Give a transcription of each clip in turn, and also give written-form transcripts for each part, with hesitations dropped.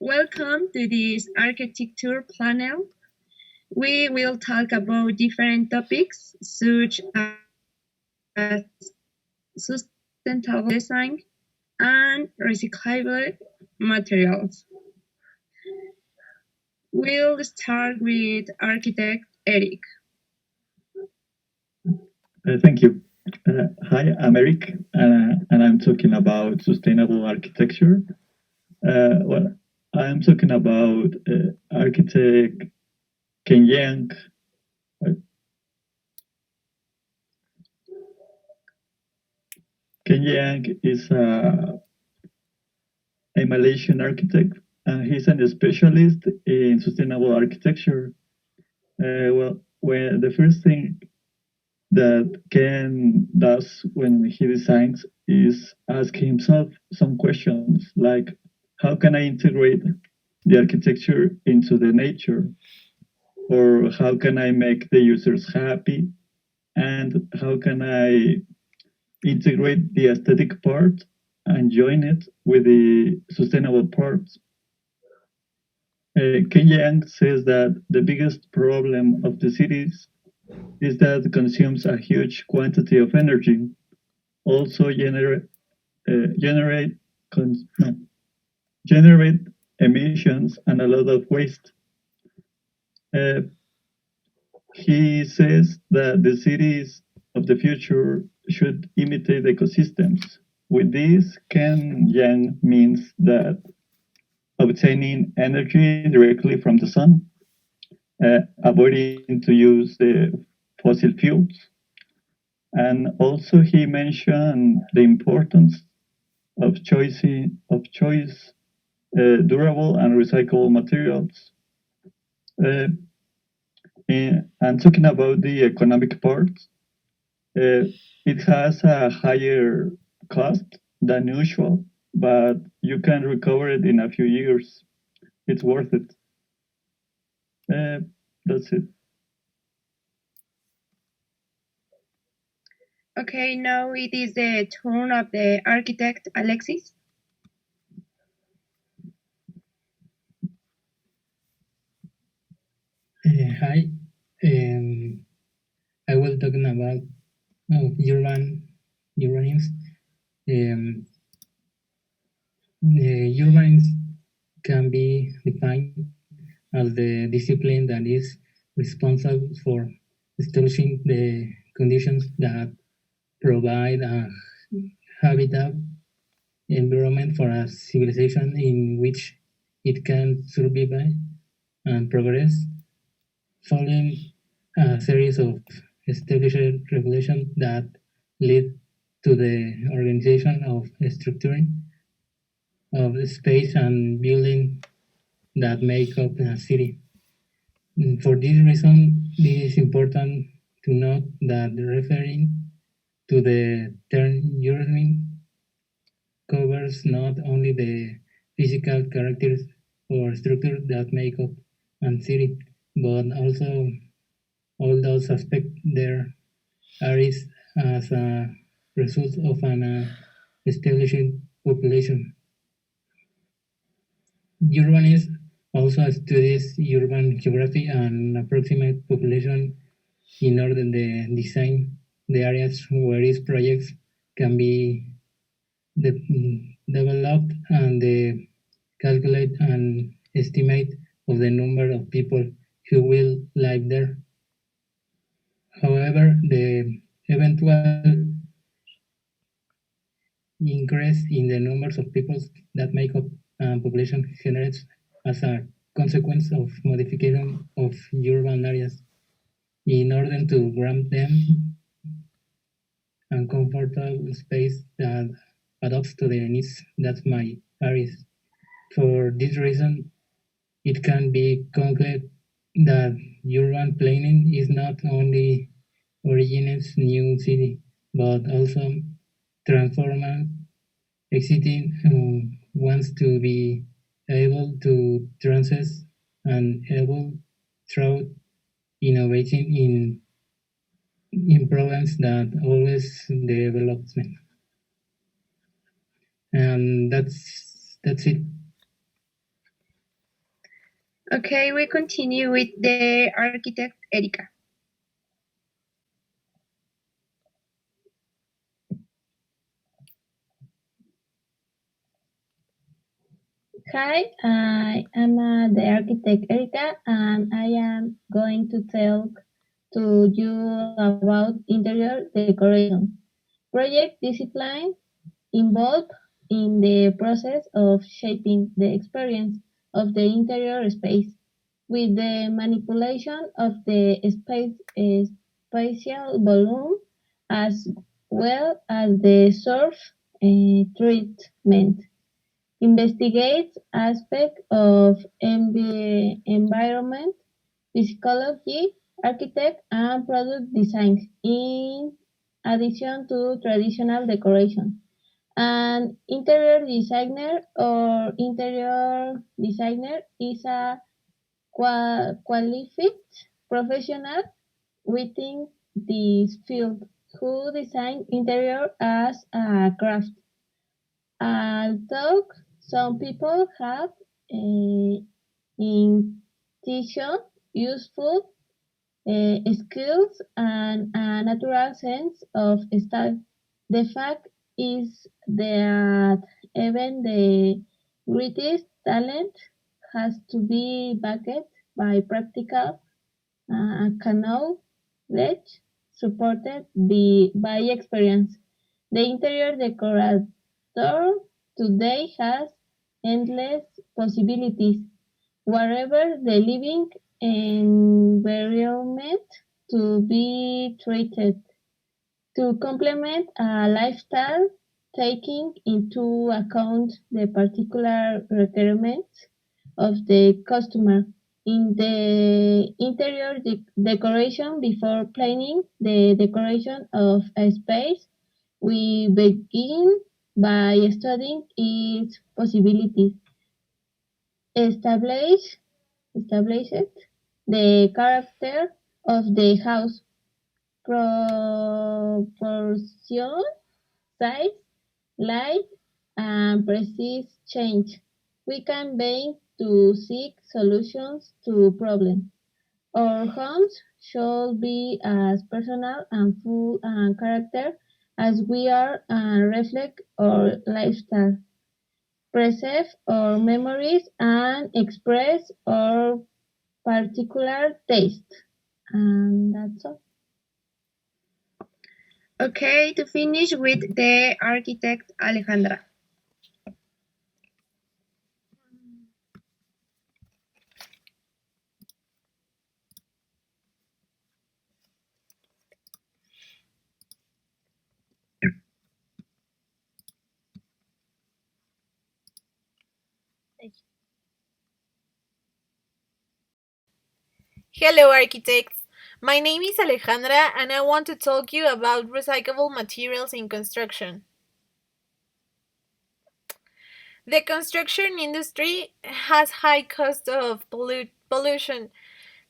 Welcome to this architecture panel. We will talk about different topics such as sustainable design and recyclable materials. We'll start with architect Eric. Thank you. Hi, I'm Eric, and I'm talking about sustainable architecture. Well, I'm talking about architect Ken Yang. Ken Yang is a Malaysian architect, and he's a specialist in sustainable architecture. When the first thing that Ken does when he designs is ask himself some questions like, how can I integrate the architecture into the nature? Or how can I make the users happy? And how can I integrate the aesthetic part and join it with the sustainable parts? Ken Yang says that the biggest problem of the cities is that it consumes a huge quantity of energy, also generate no, generate emissions and a lot of waste. He says that the cities of the future should imitate ecosystems. With this, Ken Yang means that obtaining energy directly from the sun, avoiding to use the fossil fuels. And also he mentioned the importance of choice durable and recyclable materials. And talking about the economic part, it has a higher cost than usual, but you can recover it in a few years. It's worth it. That's it. Okay, now it is the turn of the architect Alexis. Hi, I will talking about urbanism. Urbanism can be defined as the discipline that is responsible for establishing the conditions that provide a habitat environment for a civilization in which it can survive and progress. Following a series of established regulations that lead to the organization of structuring of space and building that make up a city. For this reason, it is important to note that referring to the term urban covers not only the physical characters or structure that make up a city, but also all those aspects there arise as a result of an established population. Urbanism also studies urban geography and approximate population in order to design the areas where these projects can be developed and calculate an estimate of the number of people who will live there. However, the eventual increase in the numbers of people that make up a population generates as a consequence of modification of urban areas in order to grant them a comfortable space that adapts to their needs that my areas. For this reason, it can be concluded that urban planning is not only originates new city, but also transforms existing ones to be able to transcend and able through innovating in problems that always development. And that's it. Okay, we continue with the architect Erika. Hi, I am the architect Erika, and I am going to talk to you about interior decoration. Project discipline involved in the process of shaping the experience of the interior space with the manipulation of the spatial volume as well as the surface treatment. Investigates aspects of environment, psychology, architect, and product design, in addition to traditional decoration. An interior designer or interior designer is a qualified professional within this field who design interior as a craft. Although some people have intuition, useful skills, and a natural sense of style, the fact is that even the greatest talent has to be backed by practical knowledge supported by experience. The interior decorator today has endless possibilities wherever the living environment to be treated to complement a lifestyle taking into account the particular requirements of the customer. In the interior decoration, before planning the decoration of a space, we begin by studying its possibilities. Established the character of the house, proportion, size, light, and precise change. We can begin to seek solutions to problems. Our homes should be as personal and full and character as we are and reflect our lifestyle, preserve our memories, and express our particular taste. And that's all. Okay, to finish with the architect Alejandra. Hello, architects. My name is Alejandra, and I want to talk you about recyclable materials in construction. The construction industry has high cost of pollution.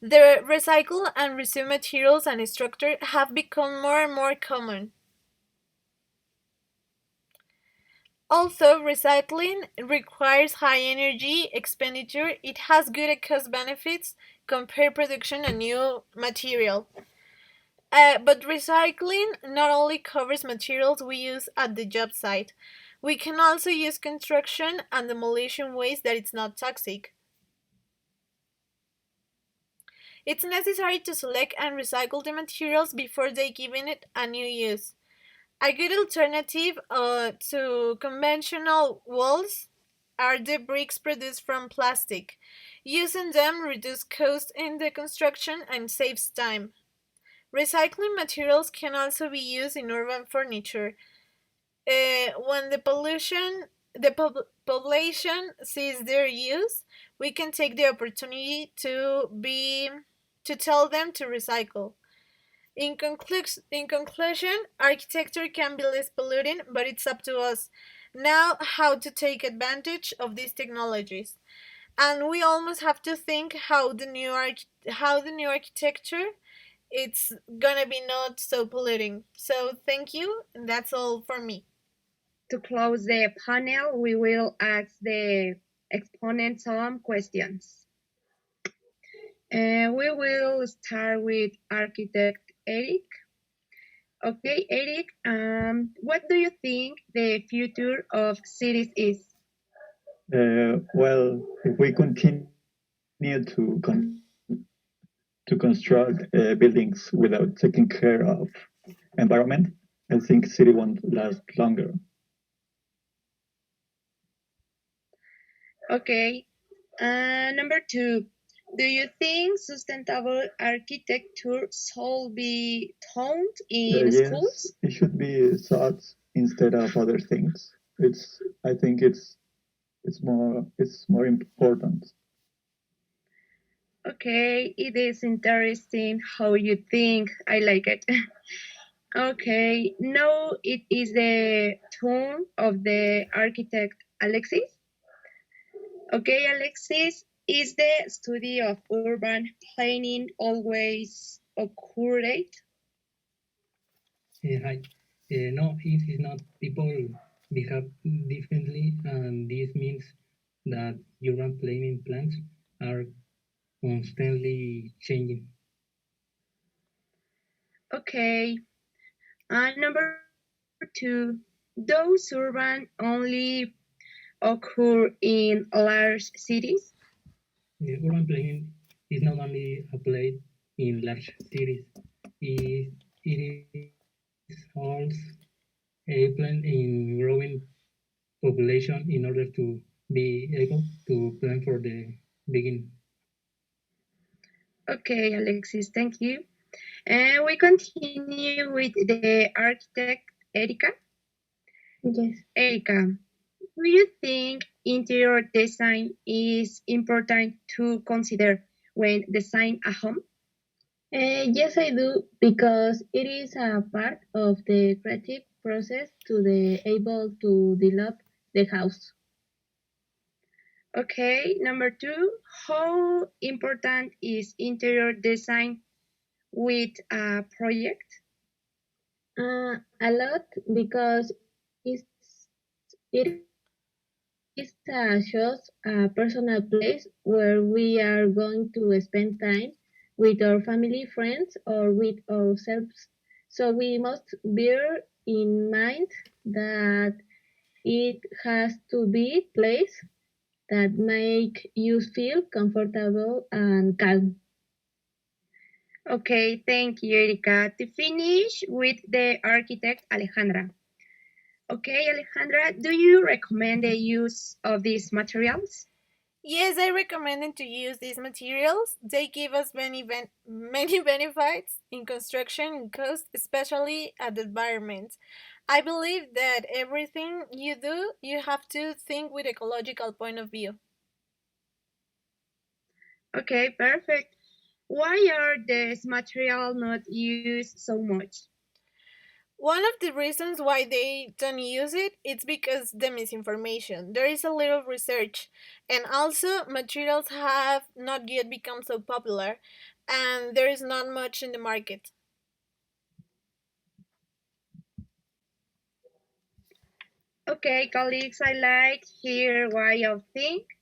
The recycle and resume materials and structure have become more and more common. Also, recycling requires high energy expenditure. It has good cost benefits compared production and new material. But recycling not only covers materials we use at the job site, we can also use construction and demolition waste that it's not toxic. It's necessary to select and recycle the materials before they giving it a new use. A good alternative to conventional walls are the bricks produced from plastic. Using them reduces cost in the construction and saves time. Recycling materials can also be used in urban furniture. When the population sees their use, we can take the opportunity to tell them to recycle. In conclusion, architecture can be less polluting, but it's up to us now how to take advantage of these technologies. And we almost have to think how the new architecture it's gonna be not so polluting. So thank you, and that's all for me. To close the panel, we will ask the exponents some questions. We will start with architect Eric. Okay, Eric, what do you think the future of cities is? Well, if we continue to construct buildings without taking care of environment, I think city won't last longer. Okay, number two, do you think sustainable architecture should be taught in Yes, schools? it should be taught instead of other things. I think it's more important. Okay, it is interesting how you think. I like it. Okay, now it is the turn of the architect Alexis. Okay, Alexis, is the study of urban planning always accurate? Hi. No, it is not. People behave differently, and this means that urban planning plans are constantly changing. Okay, number two, does urban only occur in large cities? Urban planning is not only applied in large cities, it is also applied in growing population in order to be able to plan for the beginning. Okay, Alexis, thank you. And we continue with the architect Erika. Yes. Erika, do you think interior design is important to consider when design a home? Yes, I do, because it is a part of the creative process to be able to develop the house. Okay, number two, how important is interior design with a project? A lot, because it's, it is shows a personal place where we are going to spend time with our family, friends, or with ourselves. So we must bear in mind that it has to be place that make you feel comfortable and calm. Okay, thank you, Erika. To finish with the architect Alejandra. Okay, Alejandra, do you recommend the use of these materials? Yes, I recommend to use these materials. They give us many benefits in construction and cost, especially at the environment. I believe that everything you do, you have to think with ecological point of view. Okay, perfect. Why are these materials not used so much? One of the reasons why they don't use it is because the misinformation. There is a little research, and also materials have not yet become so popular, and there is not much in the market. Okay, colleagues, I like here why you think.